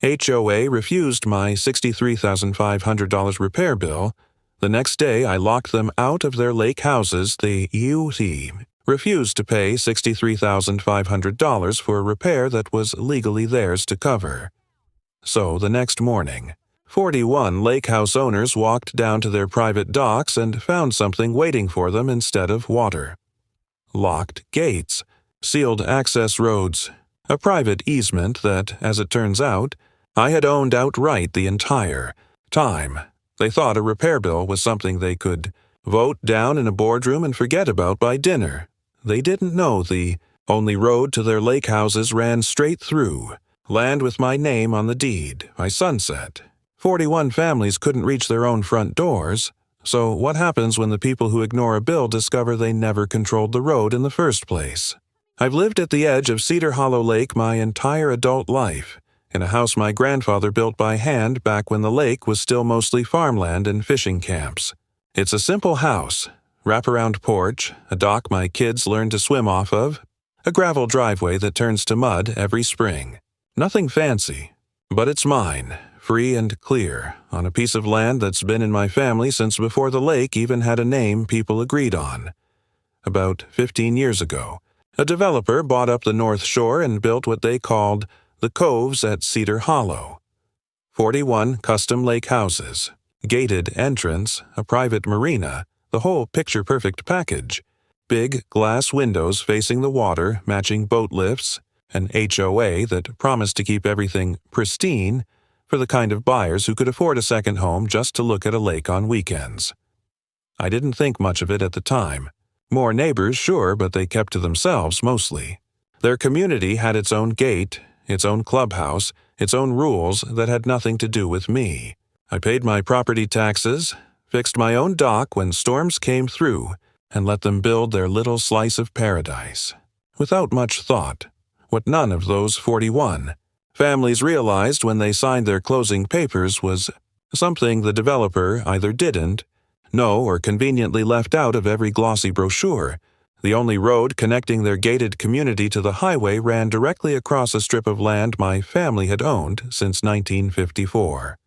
HOA refused my $63,500 repair bill. The next day, I locked them out of their lake houses. The UT refused to pay $63,500 for a repair that was legally theirs to cover. So the next morning, 41 lake house owners walked down to their private docks and found something waiting for them instead of water. Locked gates, sealed access roads, a private easement that, as it turns out, I had owned outright the entire time. They thought a repair bill was something they could vote down in a boardroom and forget about by dinner. They didn't know the only road to their lake houses ran straight through land with my name on the deed by sunset. 41 families couldn't reach their own front doors. So what happens when the people who ignore a bill discover they never controlled the road in the first place? I've lived at the edge of Cedar Hollow Lake my entire adult life, in a house my grandfather built by hand back when the lake was still mostly farmland and fishing camps. It's a simple house, wraparound porch, a dock my kids learned to swim off of, a gravel driveway that turns to mud every spring. Nothing fancy, but it's mine, free and clear, on a piece of land that's been in my family since before the lake even had a name people agreed on. About 15 years ago, a developer bought up the North Shore and built what they called the Coves at Cedar Hollow. 41 custom lake houses, gated entrance, a private marina, the whole picture-perfect package. Big glass windows facing the water, matching boat lifts, an HOA that promised to keep everything pristine for the kind of buyers who could afford a second home just to look at a lake on weekends. I didn't think much of it at the time. More neighbors, sure, but they kept to themselves mostly. Their community had its own gate, its own clubhouse, its own rules that had nothing to do with me. I paid my property taxes, fixed my own dock when storms came through, and let them build their little slice of paradise. Without much thought, what none of those 41 families realized when they signed their closing papers was something the developer either didn't know or conveniently left out of every glossy brochure. The only road connecting their gated community to the highway ran directly across a strip of land my family had owned since 1954.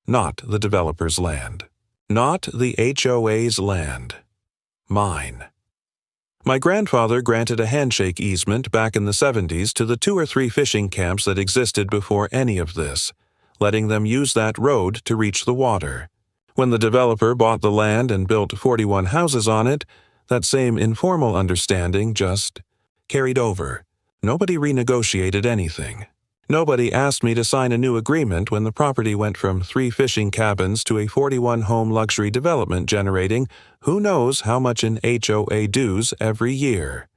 Not the developer's land. Not the HOA's land. Mine. My grandfather granted a handshake easement back in the 70s to the 2 or 3 fishing camps that existed before any of this, letting them use that road to reach the water. When the developer bought the land and built 41 houses on it, that same informal understanding just carried over. Nobody renegotiated anything. Nobody asked me to sign a new agreement when the property went from 3 fishing cabins to a 41-home luxury development generating who knows how much in HOA dues every year.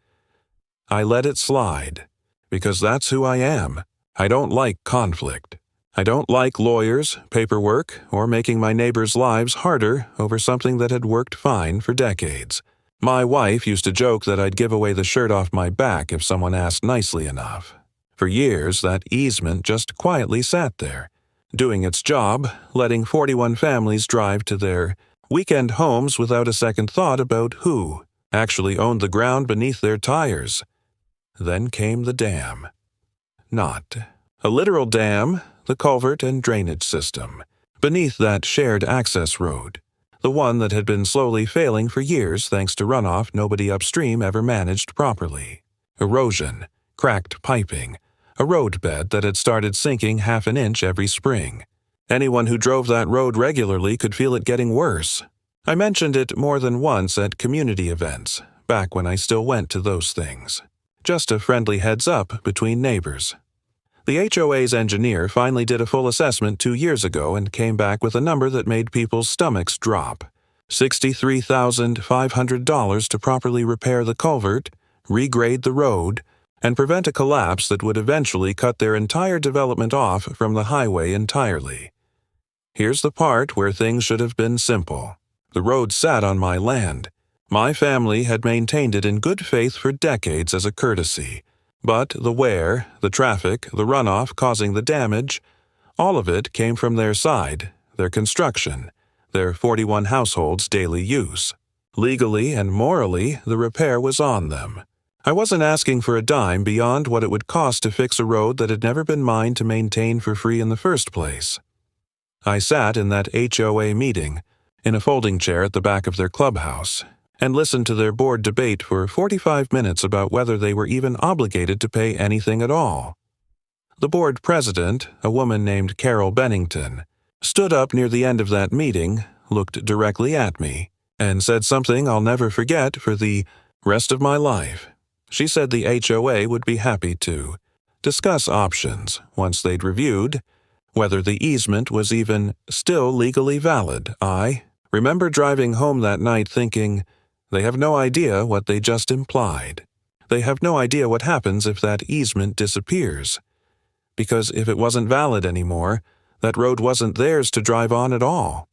I let it slide, because that's who I am. I don't like conflict. I don't like lawyers, paperwork, or making my neighbors' lives harder over something that had worked fine for decades. My wife used to joke that I'd give away the shirt off my back if someone asked nicely enough. For years, that easement just quietly sat there, doing its job, letting 41 families drive to their weekend homes without a second thought about who actually owned the ground beneath their tires. Then came the dam. Not a literal dam, the culvert and drainage system, beneath that shared access road, the one that had been slowly failing for years thanks to runoff nobody upstream ever managed properly. Erosion, cracked piping, a roadbed that had started sinking half an inch every spring. Anyone who drove that road regularly could feel it getting worse. I mentioned it more than once at community events, back when I still went to those things. Just a friendly heads up between neighbors. The HOA's engineer finally did a full assessment 2 years ago and came back with a number that made people's stomachs drop. $63,500 to properly repair the culvert, regrade the road, and prevent a collapse that would eventually cut their entire development off from the highway entirely. Here's the part where things should have been simple. The road sat on my land. My family had maintained it in good faith for decades as a courtesy. But the wear, the traffic, the runoff causing the damage, all of it came from their side, their construction, their 41 households' daily use. Legally and morally, the repair was on them. I wasn't asking for a dime beyond what it would cost to fix a road that had never been mine to maintain for free in the first place. I sat in that HOA meeting, in a folding chair at the back of their clubhouse, and listened to their board debate for 45 minutes about whether they were even obligated to pay anything at all. The board president, a woman named Carol Bennington, stood up near the end of that meeting, looked directly at me, and said something I'll never forget for the rest of my life. She said the HOA would be happy to discuss options once they'd reviewed whether the easement was even still legally valid. I remember driving home that night thinking, they have no idea what they just implied. They have no idea what happens if that easement disappears. Because if it wasn't valid anymore, that road wasn't theirs to drive on at all.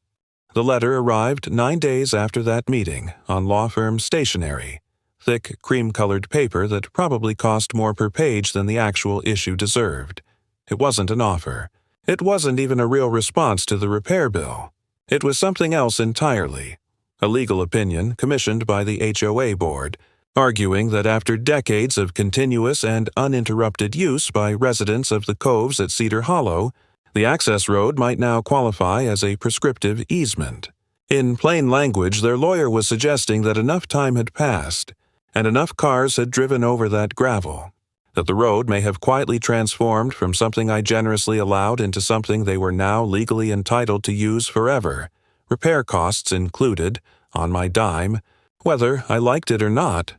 The letter arrived 9 days after that meeting on law firm stationery, thick cream-colored paper that probably cost more per page than the actual issue deserved. It wasn't an offer. It wasn't even a real response to the repair bill. It was something else entirely. A legal opinion commissioned by the HOA board, arguing that after decades of continuous and uninterrupted use by residents of the coves at Cedar Hollow, the access road might now qualify as a prescriptive easement. In plain language, their lawyer was suggesting that enough time had passed, and enough cars had driven over that gravel, that the road may have quietly transformed from something I generously allowed into something they were now legally entitled to use forever, repair costs included, on my dime, whether I liked it or not.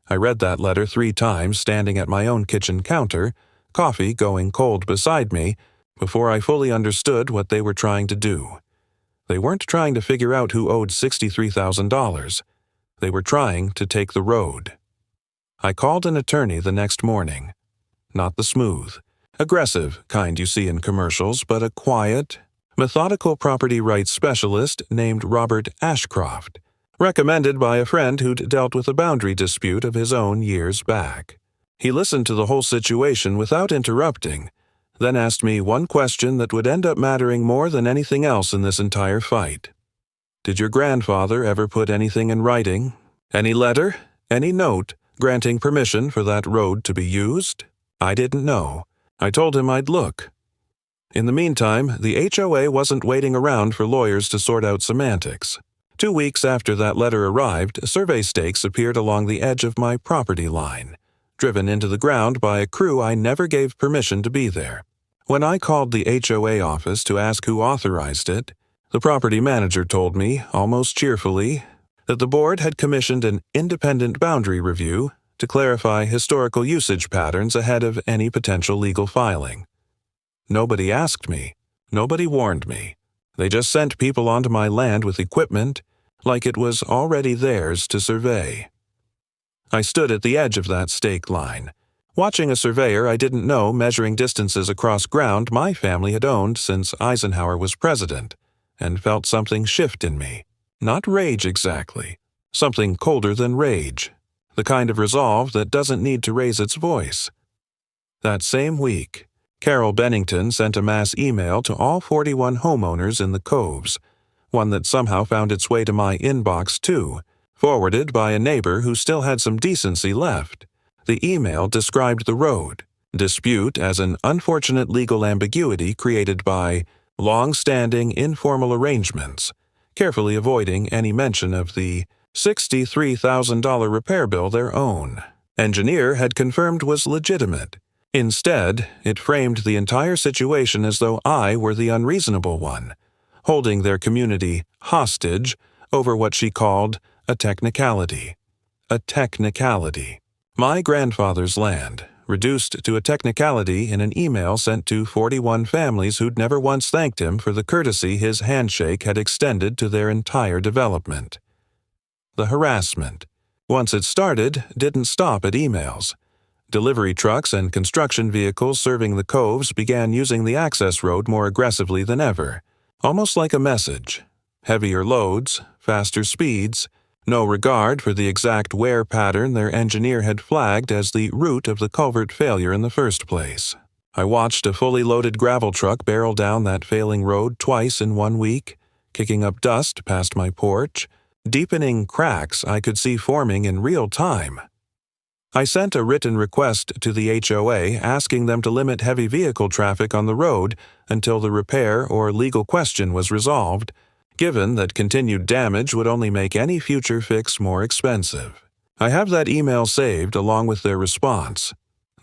I read that letter 3 times standing at my own kitchen counter, coffee going cold beside me, before I fully understood what they were trying to do. They weren't trying to figure out who owed $63,000. They were trying to take the road. I called an attorney the next morning. Not the smooth, aggressive kind you see in commercials, but a quiet, methodical property rights specialist named Robert Ashcroft, recommended by a friend who'd dealt with a boundary dispute of his own years back. He listened to the whole situation without interrupting, then asked me one question that would end up mattering more than anything else in this entire fight. Did your grandfather ever put anything in writing? Any letter? Any note granting permission for that road to be used? I didn't know. I told him I'd look. In the meantime, the HOA wasn't waiting around for lawyers to sort out semantics. 2 weeks after that letter arrived, survey stakes appeared along the edge of my property line, driven into the ground by a crew I never gave permission to be there. When I called the HOA office to ask who authorized it, the property manager told me, almost cheerfully, that the board had commissioned an independent boundary review to clarify historical usage patterns ahead of any potential legal filing. Nobody asked me. Nobody warned me. They just sent people onto my land with equipment like it was already theirs to survey. I stood at the edge of that stake line, watching a surveyor I didn't know measuring distances across ground my family had owned since Eisenhower was president, and felt something shift in me. Not rage exactly. Something colder than rage. The kind of resolve that doesn't need to raise its voice. That same week, Carol Bennington sent a mass email to all 41 homeowners in the coves, one that somehow found its way to my inbox too, forwarded by a neighbor who still had some decency left. The email described the road dispute as an unfortunate legal ambiguity created by long-standing informal arrangements, carefully avoiding any mention of the $63,000 repair bill their own engineer had confirmed was legitimate. Instead, it framed the entire situation as though I were the unreasonable one, holding their community hostage over what she called a technicality. A technicality. My grandfather's land, reduced to a technicality in an email sent to 41 families who'd never once thanked him for the courtesy his handshake had extended to their entire development. The harassment, once it started, didn't stop at emails. Delivery trucks and construction vehicles serving the coves began using the access road more aggressively than ever, almost like a message. Heavier loads, faster speeds, no regard for the exact wear pattern their engineer had flagged as the root of the culvert failure in the first place. I watched a fully loaded gravel truck barrel down that failing road twice in 1 week, kicking up dust past my porch, deepening cracks I could see forming in real time. I sent a written request to the HOA asking them to limit heavy vehicle traffic on the road until the repair or legal question was resolved, given that continued damage would only make any future fix more expensive. I have that email saved along with their response.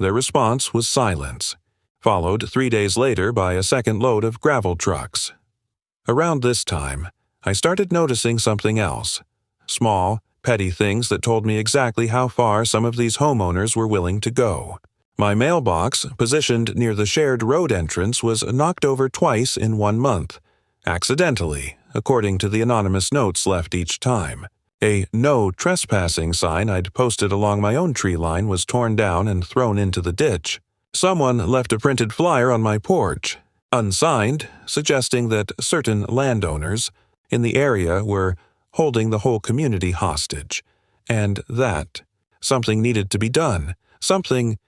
Their response was silence, followed 3 days later by a second load of gravel trucks. Around this time, I started noticing something else. Small, petty things that told me exactly how far some of these homeowners were willing to go. My mailbox, positioned near the shared road entrance, was knocked over twice in 1 month, accidentally, according to the anonymous notes left each time. A "no trespassing" sign I'd posted along my own tree line was torn down and thrown into the ditch. Someone left a printed flyer on my porch, unsigned, suggesting that certain landowners in the area were holding the whole community hostage, and that something needed to be done. Something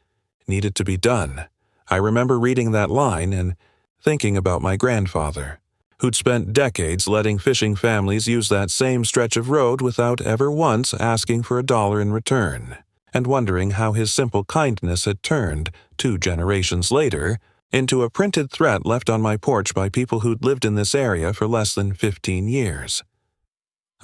needed to be done. I remember reading that line and thinking about my grandfather, who'd spent decades letting fishing families use that same stretch of road without ever once asking for $1 in return, and wondering how his simple kindness had turned, 2 generations later, into a printed threat left on my porch by people who'd lived in this area for less than 15 years.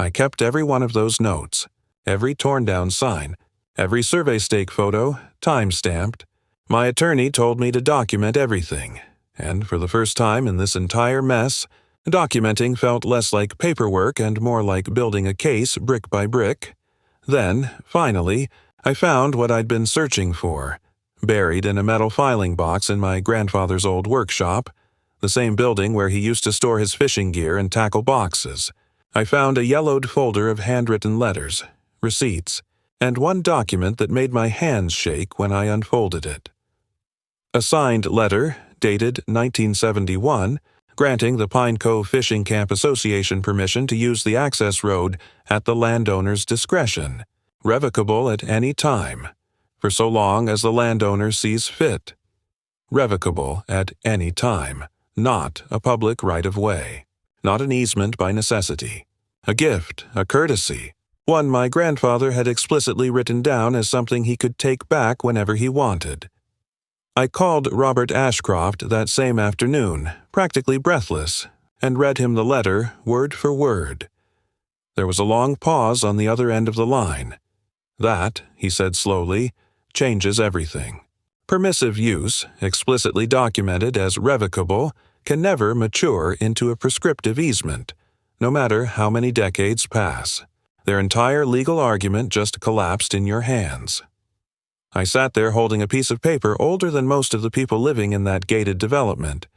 I kept every one of those notes, every torn-down sign, every survey stake photo, time-stamped. My attorney told me to document everything, and for the first time in this entire mess, documenting felt less like paperwork and more like building a case brick by brick. Then, finally, I found what I'd been searching for, buried in a metal filing box in my grandfather's old workshop, the same building where he used to store his fishing gear and tackle boxes. I found a yellowed folder of handwritten letters, receipts, and one document that made my hands shake when I unfolded it. A signed letter, dated 1971, granting the Pine Cove Fishing Camp Association permission to use the access road at the landowner's discretion, revocable at any time, for so long as the landowner sees fit. Revocable at any time, not a public right-of-way. Not an easement by necessity. A gift, a courtesy, one my grandfather had explicitly written down as something he could take back whenever he wanted. I called Robert Ashcroft that same afternoon, practically breathless, and read him the letter word for word. There was a long pause on the other end of the line. That, he said slowly, changes everything. Permissive use, explicitly documented as revocable, can never mature into a prescriptive easement, no matter how many decades pass. Their entire legal argument just collapsed in your hands. I sat there holding a piece of paper older than most of the people living in that gated development,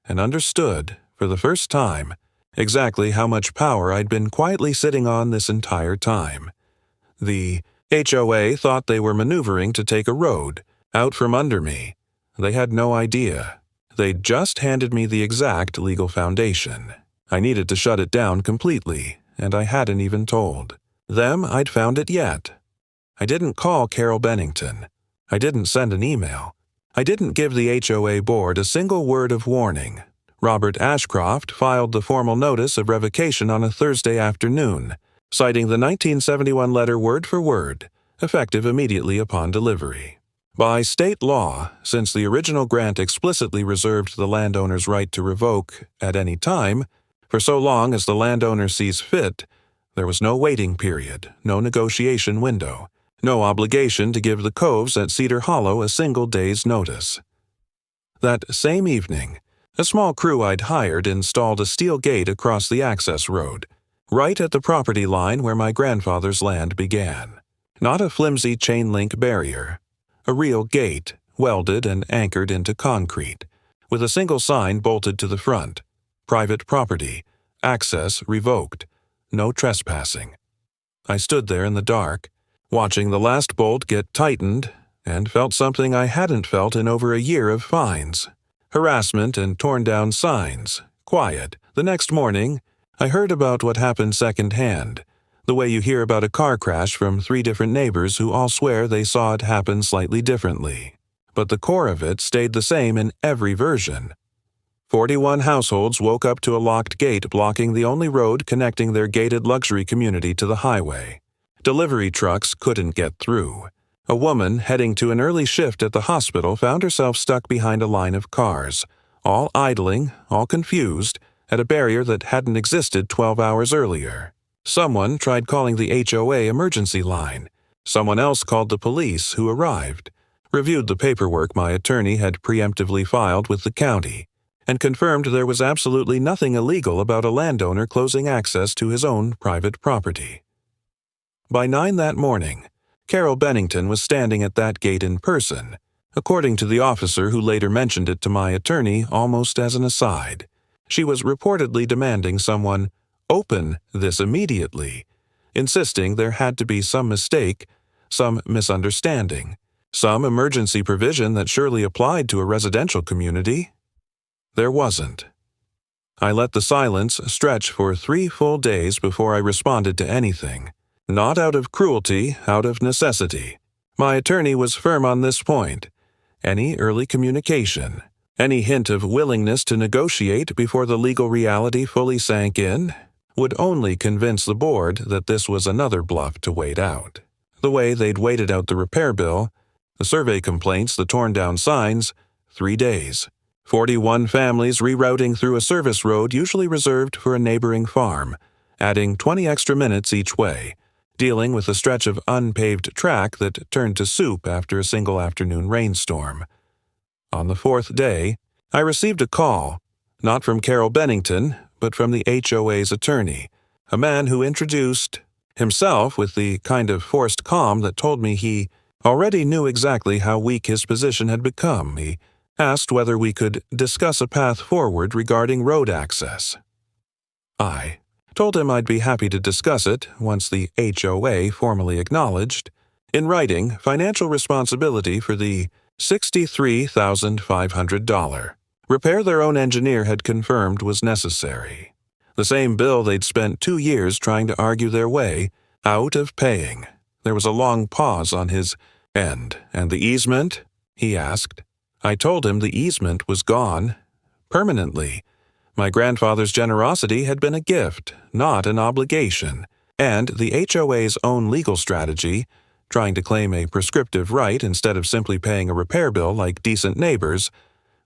and understood, for the first time, exactly how much power I'd been quietly sitting on this entire time. The HOA thought they were maneuvering to take a road out from under me. They had no idea. They'd just handed me the exact legal foundation. I needed to shut it down completely, and I hadn't even told them I'd found it yet. I didn't call Carol Bennington. I didn't send an email. I didn't give the HOA board a single word of warning. Robert Ashcroft filed the formal notice of revocation on a Thursday afternoon, citing the 1971 letter word for word, effective immediately upon delivery. By state law, since the original grant explicitly reserved the landowner's right to revoke at any time, for so long as the landowner sees fit, there was no waiting period, no negotiation window, no obligation to give the Coves at Cedar Hollow a single day's notice. That same evening, a small crew I'd hired installed a steel gate across the access road, right at the property line where my grandfather's land began. Not a flimsy chain-link barrier. A real gate, welded and anchored into concrete, with a single sign bolted to the front. Private property. Access revoked. No trespassing. I stood there in the dark, watching the last bolt get tightened, and felt something I hadn't felt in over a year of fines, harassment and torn-down signs. Quiet. The next morning, I heard about what happened secondhand, the way you hear about a car crash from 3 different neighbors who all swear they saw it happen slightly differently. But the core of it stayed the same in every version. 41 households woke up to a locked gate blocking the only road connecting their gated luxury community to the highway. Delivery trucks couldn't get through. A woman heading to an early shift at the hospital found herself stuck behind a line of cars, all idling, all confused, at a barrier that hadn't existed 12 hours earlier. Someone tried calling the HOA emergency line. Someone else called the police, who arrived, reviewed the paperwork my attorney had preemptively filed with the county, and confirmed there was absolutely nothing illegal about a landowner closing access to his own private property. By 9 that morning, Carol Bennington was standing at that gate in person, according to the officer who later mentioned it to my attorney almost as an aside. She was reportedly demanding someone open this immediately, insisting there had to be some mistake, some misunderstanding, some emergency provision that surely applied to a residential community. There wasn't. I let the silence stretch for 3 full days before I responded to anything. Not out of cruelty, out of necessity. My attorney was firm on this point. Any early communication, any hint of willingness to negotiate before the legal reality fully sank in, would only convince the board that this was another bluff to wait out. The way they'd waited out the repair bill, the survey complaints, the torn-down signs, 3 days. 41 families rerouting through a service road usually reserved for a neighboring farm, adding 20 extra minutes each way, dealing with a stretch of unpaved track that turned to soup after a single afternoon rainstorm. On the 4th day, I received a call, not from Carol Bennington, but from the HOA's attorney, a man who introduced himself with the kind of forced calm that told me he already knew exactly how weak his position had become. He asked whether we could discuss a path forward regarding road access. I told him I'd be happy to discuss it once the HOA formally acknowledged, in writing, financial responsibility for the $63,500 repair their own engineer had confirmed was necessary. The same bill they'd spent 2 years trying to argue their way out of paying. There was a long pause on his end. And the easement? He asked. I told him the easement was gone, permanently. My grandfather's generosity had been a gift, not an obligation, and the HOA's own legal strategy, trying to claim a prescriptive right instead of simply paying a repair bill like decent neighbors,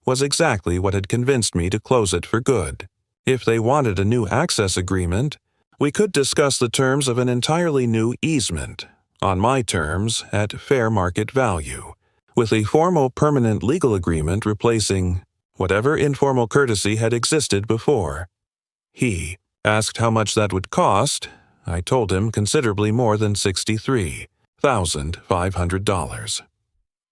was exactly what had convinced me to close it for good. If they wanted a new access agreement, we could discuss the terms of an entirely new easement, on my terms, at fair market value, with a formal permanent legal agreement replacing whatever informal courtesy had existed before. He asked how much that would cost. I told him considerably more than $63,500.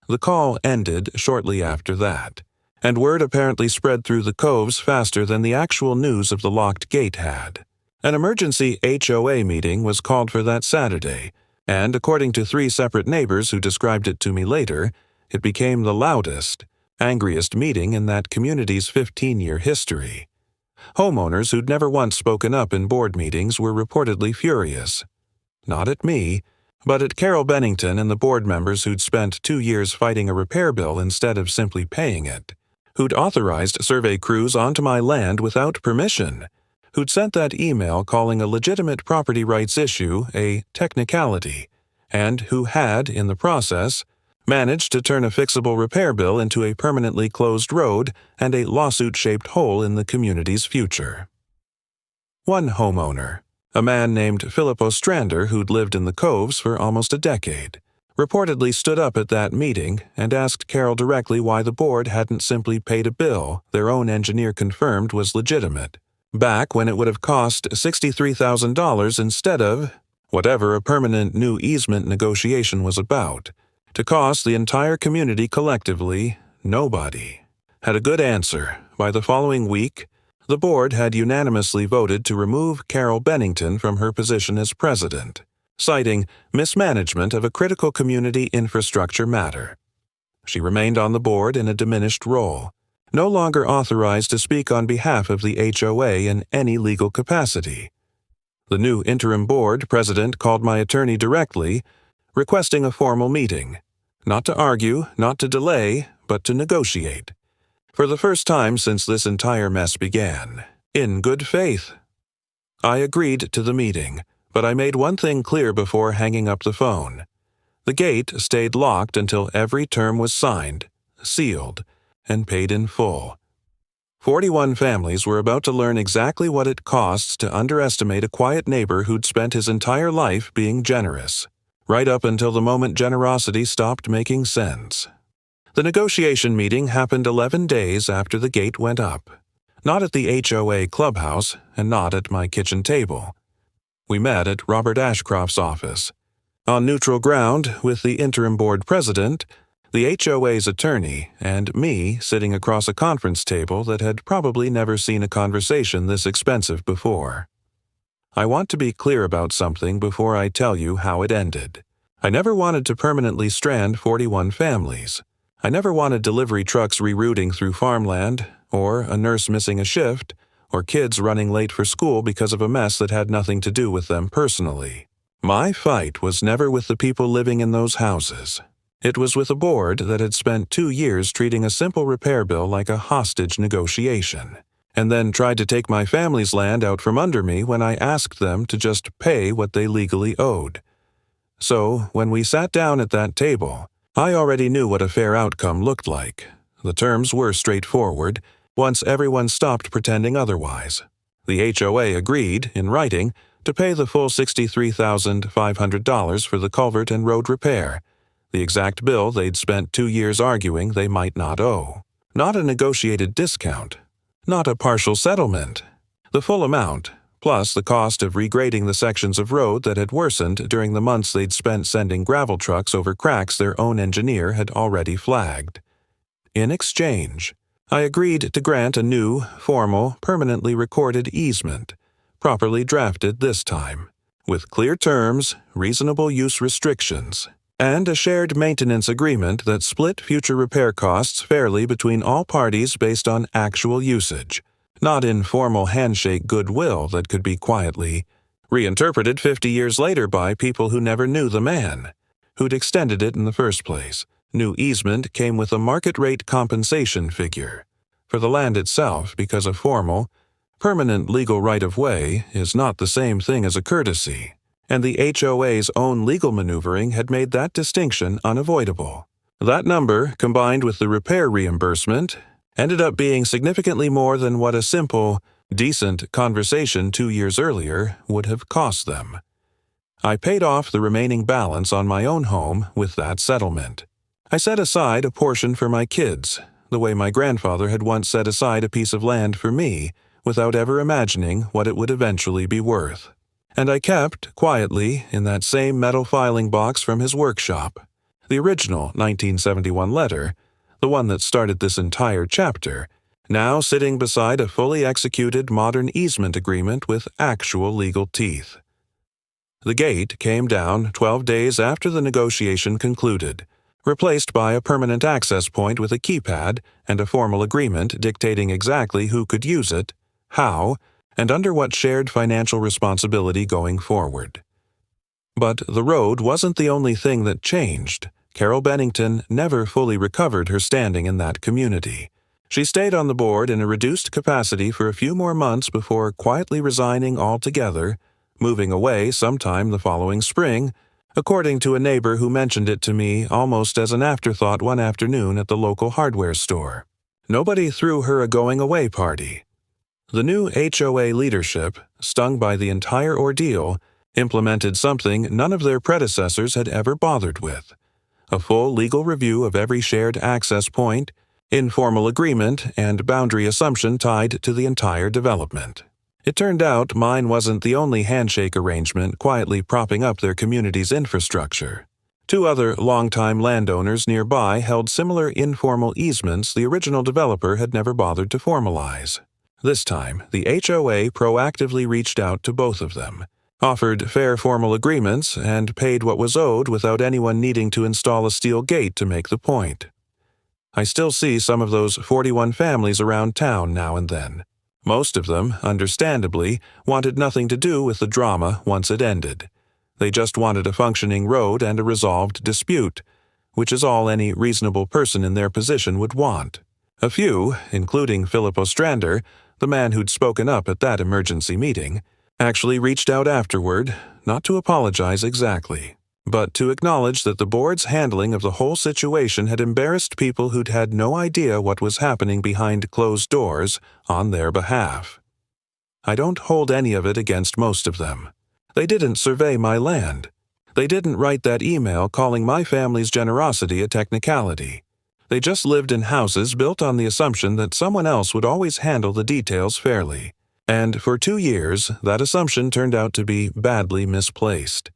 The call ended shortly after that, and word apparently spread through the coves faster than the actual news of the locked gate had. An emergency HOA meeting was called for that Saturday, and according to 3 separate neighbors who described it to me later, it became the loudest, angriest meeting in that community's 15-year history. Homeowners who'd never once spoken up in board meetings were reportedly furious. Not at me, but at Carol Bennington and the board members who'd spent 2 years fighting a repair bill instead of simply paying it, who'd authorized survey crews onto my land without permission, who'd sent that email calling a legitimate property rights issue a technicality, and who had, in the process, managed to turn a fixable repair bill into a permanently closed road and a lawsuit-shaped hole in the community's future. One homeowner, a man named Philip Ostrander who'd lived in the Coves for almost a decade, reportedly stood up at that meeting and asked Carol directly why the board hadn't simply paid a bill their own engineer confirmed was legitimate, back when it would have cost $63,000 instead of whatever a permanent new easement negotiation was about. To cost the entire community collectively, nobody had a good answer. By the following week, the board had unanimously voted to remove Carol Bennington from her position as president, citing mismanagement of a critical community infrastructure matter. She remained on the board in a diminished role, no longer authorized to speak on behalf of the HOA in any legal capacity. The new interim board president called my attorney directly, requesting a formal meeting. Not to argue, not to delay, but to negotiate. For the first time since this entire mess began, in good faith. I agreed to the meeting, but I made one thing clear before hanging up the phone. The gate stayed locked until every term was signed, sealed, and paid in full. 41 families were about to learn exactly what it costs to underestimate a quiet neighbor who'd spent his entire life being generous, right up until the moment generosity stopped making sense. The negotiation meeting happened 11 days after the gate went up. Not at the HOA clubhouse, and not at my kitchen table. We met at Robert Ashcroft's office, on neutral ground with the interim board president, the HOA's attorney, and me sitting across a conference table that had probably never seen a conversation this expensive before. I want to be clear about something before I tell you how it ended. I never wanted to permanently strand 41 families. I never wanted delivery trucks rerouting through farmland, or a nurse missing a shift, or kids running late for school because of a mess that had nothing to do with them personally. My fight was never with the people living in those houses. It was with a board that had spent 2 years treating a simple repair bill like a hostage negotiation, and then tried to take my family's land out from under me when I asked them to just pay what they legally owed. So, when we sat down at that table, I already knew what a fair outcome looked like. The terms were straightforward, once everyone stopped pretending otherwise. The HOA agreed, in writing, to pay the full $63,500 for the culvert and road repair, the exact bill they'd spent 2 years arguing they might not owe. Not a negotiated discount. Not a partial settlement. The full amount, plus the cost of regrading the sections of road that had worsened during the months they'd spent sending gravel trucks over cracks their own engineer had already flagged. In exchange, I agreed to grant a new, formal, permanently recorded easement, properly drafted this time, with clear terms, reasonable use restrictions, and a shared maintenance agreement that split future repair costs fairly between all parties based on actual usage, not informal handshake goodwill that could be quietly reinterpreted 50 years later by people who never knew the man, who'd extended it in the first place. New easement came with a market-rate compensation figure for the land itself because a formal, permanent legal right-of-way is not the same thing as a courtesy, and the HOA's own legal maneuvering had made that distinction unavoidable. That number, combined with the repair reimbursement, ended up being significantly more than what a simple, decent conversation 2 years earlier would have cost them. I paid off the remaining balance on my own home with that settlement. I set aside a portion for my kids, the way my grandfather had once set aside a piece of land for me, without ever imagining what it would eventually be worth. And I kept, quietly, in that same metal filing box from his workshop, the original 1971 letter, the one that started this entire chapter, now sitting beside a fully executed modern easement agreement with actual legal teeth. The gate came down 12 days after the negotiation concluded, replaced by a permanent access point with a keypad and a formal agreement dictating exactly who could use it, how, and under what shared financial responsibility going forward. But the road wasn't the only thing that changed. Carol Bennington never fully recovered her standing in that community. She stayed on the board in a reduced capacity for a few more months before quietly resigning altogether, moving away sometime the following spring, according to a neighbor who mentioned it to me almost as an afterthought one afternoon at the local hardware store. Nobody threw her a going-away party. The new HOA leadership, stung by the entire ordeal, implemented something none of their predecessors had ever bothered with: a full legal review of every shared access point, informal agreement, and boundary assumption tied to the entire development. It turned out mine wasn't the only handshake arrangement quietly propping up their community's infrastructure. 2 other longtime landowners nearby held similar informal easements the original developer had never bothered to formalize. This time, the HOA proactively reached out to both of them, offered fair formal agreements, and paid what was owed without anyone needing to install a steel gate to make the point. I still see some of those 41 families around town now and then. Most of them, understandably, wanted nothing to do with the drama once it ended. They just wanted a functioning road and a resolved dispute, which is all any reasonable person in their position would want. A few, including Philip Ostrander, the man who'd spoken up at that emergency meeting, actually reached out afterward, not to apologize exactly, but to acknowledge that the board's handling of the whole situation had embarrassed people who'd had no idea what was happening behind closed doors on their behalf. I don't hold any of it against most of them. They didn't survey my land. They didn't write that email calling my family's generosity a technicality. They just lived in houses built on the assumption that someone else would always handle the details fairly. And for 2 years, that assumption turned out to be badly misplaced.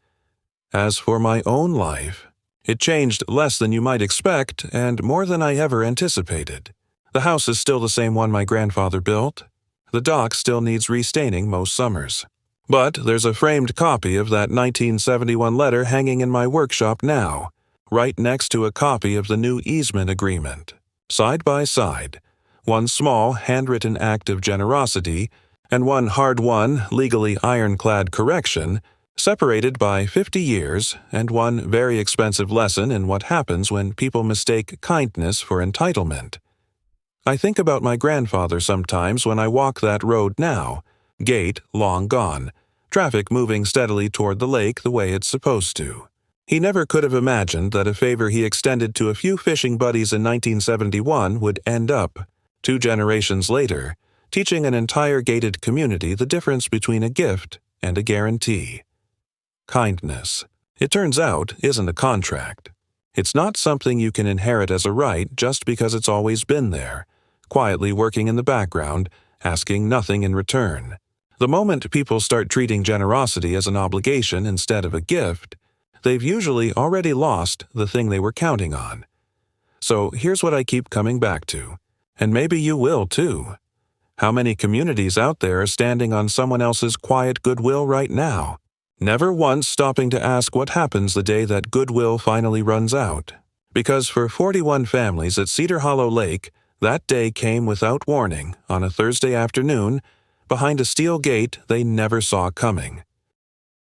As for my own life, it changed less than you might expect and more than I ever anticipated. The house is still the same one my grandfather built. The dock still needs restaining most summers. But there's a framed copy of that 1971 letter hanging in my workshop now, right next to a copy of the new easement agreement. Side by side, one small handwritten act of generosity and one hard-won, legally ironclad correction, separated by 50 years and one very expensive lesson in what happens when people mistake kindness for entitlement. I think about my grandfather sometimes when I walk that road now, gate long gone, traffic moving steadily toward the lake the way it's supposed to. He never could have imagined that a favor he extended to a few fishing buddies in 1971 would end up, 2 generations later, teaching an entire gated community the difference between a gift and a guarantee. Kindness, it turns out, isn't a contract. It's not something you can inherit as a right just because it's always been there, quietly working in the background, asking nothing in return. The moment people start treating generosity as an obligation instead of a gift, they've usually already lost the thing they were counting on. So here's what I keep coming back to, and maybe you will too. How many communities out there are standing on someone else's quiet goodwill right now, never once stopping to ask what happens the day that goodwill finally runs out? Because for 41 families at Cedar Hollow Lake, that day came without warning on a Thursday afternoon, behind a steel gate they never saw coming.